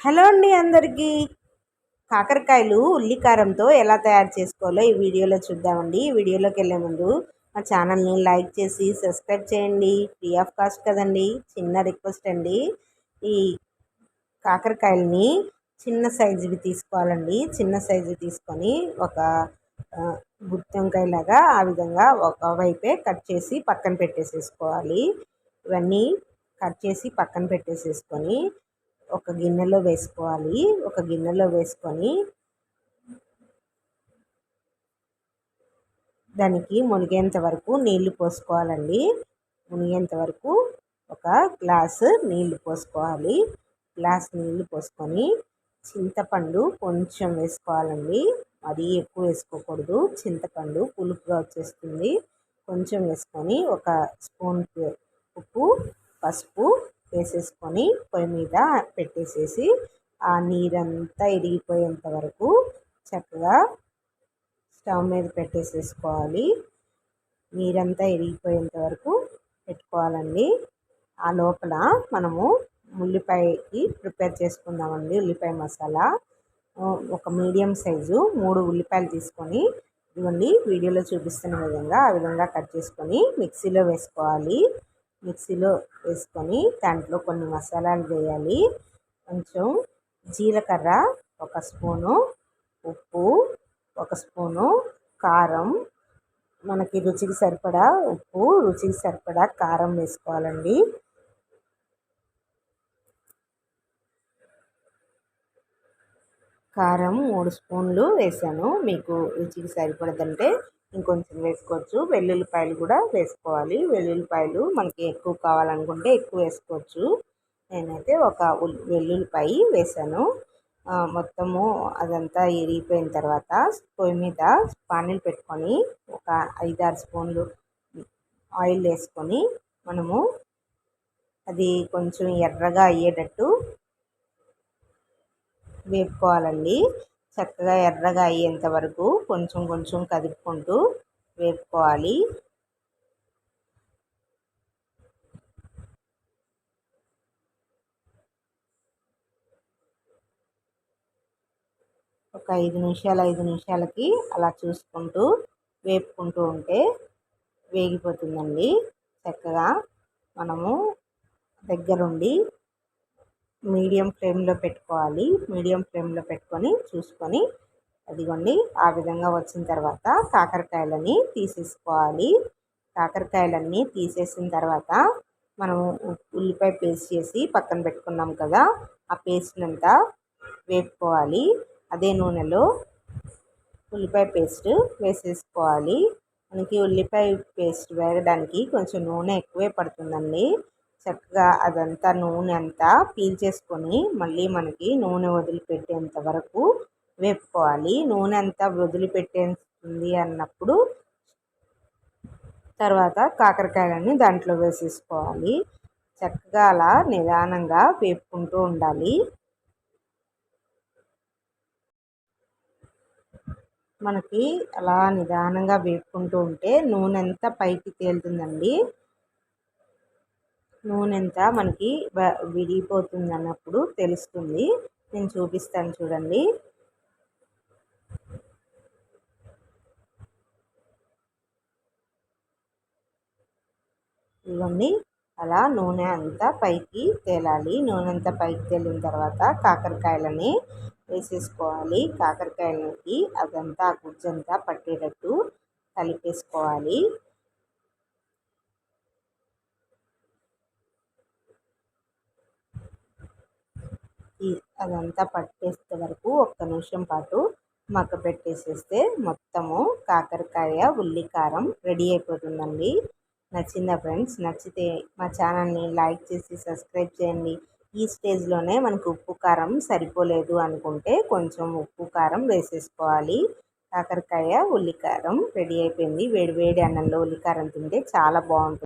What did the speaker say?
Hello అండి అందరికీ. కాకరకాయలు ఉల్లికారంతో ఎలా తయారు చేసుకోవాలో ఈ వీడియోలో చూద్దామండి. ఈ వీడియోలోకి వెళ్ళే ముందు మా ఛానల్ని లైక్ చేసి సబ్స్క్రైబ్ చేయండి. ఫ్రీ ఆఫ్ కాస్ట్ కదండి, చిన్న రిక్వెస్ట్ అండి. ఈ కాకరకాయలని చిన్న సైజువి తీసుకోవాలండి. చిన్న సైజు తీసుకొని ఒక గుత్తొంకాయలాగా ఆ విధంగా ఒక వైపే కట్ చేసి పక్కన పెట్టేసేసుకోవాలి. ఇవన్నీ కట్ చేసి పక్కన పెట్టేసేసుకొని ఒక గిన్నెలో వేసుకోవాలి. ఒక గిన్నెలో వేసుకొని దానికి మునిగేంత వరకు నీళ్లు పోసుకోవాలండి. మునిగేంత వరకు ఒక గ్లాసు నీళ్లు పోసుకోవాలి. గ్లాస్ నీళ్లు పోసుకొని చింతపండు కొంచెం వేసుకోవాలండి. మరీ ఎక్కువ వేసుకోకూడదు, చింతపండు పులుపుగా వచ్చేస్తుంది. కొంచెం వేసుకొని ఒక స్పూన్ ఉప్పు, పసుపు వేసేసుకొని పొయ్యి మీద పెట్టేసేసి ఆ నీరంతా ఇరిగిపోయేంత వరకు చక్కగా స్టవ్ మీద పెట్టేసేసుకోవాలి. నీరంతా ఇరిగిపోయేంత వరకు పెట్టుకోవాలండి. ఆ లోపల మనము ఉల్లిపాయకి ప్రిపేర్ చేసుకుందామండి. ఉల్లిపాయ మసాలా ఒక మీడియం సైజు 3 ఉల్లిపాయలు తీసుకొని ఇవన్నీ వీడియోలో చూపిస్తున్న విధంగా ఆ విధంగా కట్ చేసుకొని మిక్సీలో వేసుకోవాలి. మిక్సీలో వేసుకొని దాంట్లో కొన్ని మసాలాలు వేయాలి. కొంచెం జీలకర్ర, ఒక స్పూను ఉప్పు, ఒక స్పూను కారం, మనకి రుచికి సరిపడా ఉప్పు, రుచికి సరిపడా కారం వేసుకోవాలండి. కారం 3 స్పూన్లు వేసాను. మీకు రుచికి సరిపడదంటే ఇంకొంచెం వేసుకోవచ్చు. వెల్లుల్లిపాయలు కూడా వేసుకోవాలి. వెల్లుల్లిపాయలు మనకి ఎక్కువ కావాలనుకుంటే ఎక్కువ వేసుకోవచ్చు. నేనైతే ఒక వెల్లుల్లిపాయ వేసాను. మొత్తము అదంతా ఇరిగిపోయిన తర్వాత పొయ్యి మీద పానీలు పెట్టుకొని ఒక 5-6 స్పూన్లు ఆయిల్ వేసుకొని మనము అది కొంచెం ఎర్రగా అయ్యేటట్టు వేపుకోవాలండి. చక్కగా ఎర్రగా అయ్యేంత వరకు కొంచెం కొంచెం కదుపుకుంటూ వేపుకోవాలి. ఒక 5 నిమిషాలకి అలా చూసుకుంటూ వేపుకుంటూ ఉంటే వేగిపోతుందండి. చక్కగా మనము దగ్గరుండి మీడియం ఫ్లేమ్లో పెట్టుకోవాలి. మీడియం ఫ్లేమ్లో పెట్టుకొని చూసుకొని అదిగోండి ఆ విధంగా వచ్చిన తర్వాత కాకరకాయలని తీసేసుకోవాలి. కాకరకాయలన్నీ తీసేసిన తర్వాత మనము ఉల్లిపాయ పేస్ట్ చేసి పక్కన పెట్టుకున్నాం కదా, ఆ పేస్ట్ అంతా వేపుకోవాలి. అదే నూనెలో ఉల్లిపాయ పేస్ట్ వేసేసుకోవాలి. మనకి ఉల్లిపాయ పేస్ట్ వేయడానికి కొంచెం నూనె ఎక్కువే పడుతుందండి. చక్కగా అదంతా నూనె అంతా పీల్చేసుకొని మళ్ళీ మనకి నూనె వదిలిపెట్టేంత వరకు వేపుకోవాలి. నూనె అంతా వదిలిపెట్టేస్తుంది అన్నప్పుడు తర్వాత కాకరకాయలని దాంట్లో వేసేసుకోవాలి. చక్కగా అలా నిదానంగా వేపుకుంటూ ఉండాలి. మనకి అలా నిదానంగా వేపుకుంటూ ఉంటే నూనె అంతా పైకి తేలుతుందండి. నూనె అంతా మనకి విడిగిపోతుంది అన్నప్పుడు తెలుస్తుంది. నేను చూపిస్తాను చూడండి. ఇవన్నీ అలా నూనె అంతా పైకి తేలాలి. నూనె అంతా పైకి తేలిన తర్వాత కాకరకాయలని వేసేసుకోవాలి. కాకరకాయలకి అదంతా గుజ్జంతా పట్టేటట్టు కలిపేసుకోవాలి. అదంతా పట్టేసే వరకు ఒక్క నిమిషం పాటు మగ్గ పెట్టేసేస్తే మొత్తము కాకరకాయ ఉల్లికారం రెడీ అయిపోతుందండి. నచ్చిందా ఫ్రెండ్స్? నచ్చితే మా ఛానల్ని లైక్ చేసి సబ్స్క్రైబ్ చేయండి. ఈ స్టేజ్లోనే మనకు ఉప్పు కారం సరిపోలేదు అనుకుంటే కొంచెం ఉప్పు కారం వేసేసుకోవాలి. కాకరకాయ ఉల్లికారం రెడీ అయిపోయింది. వేడి వేడి అన్నంలో ఉల్లికారం తింటే చాలా బాగుంటుంది.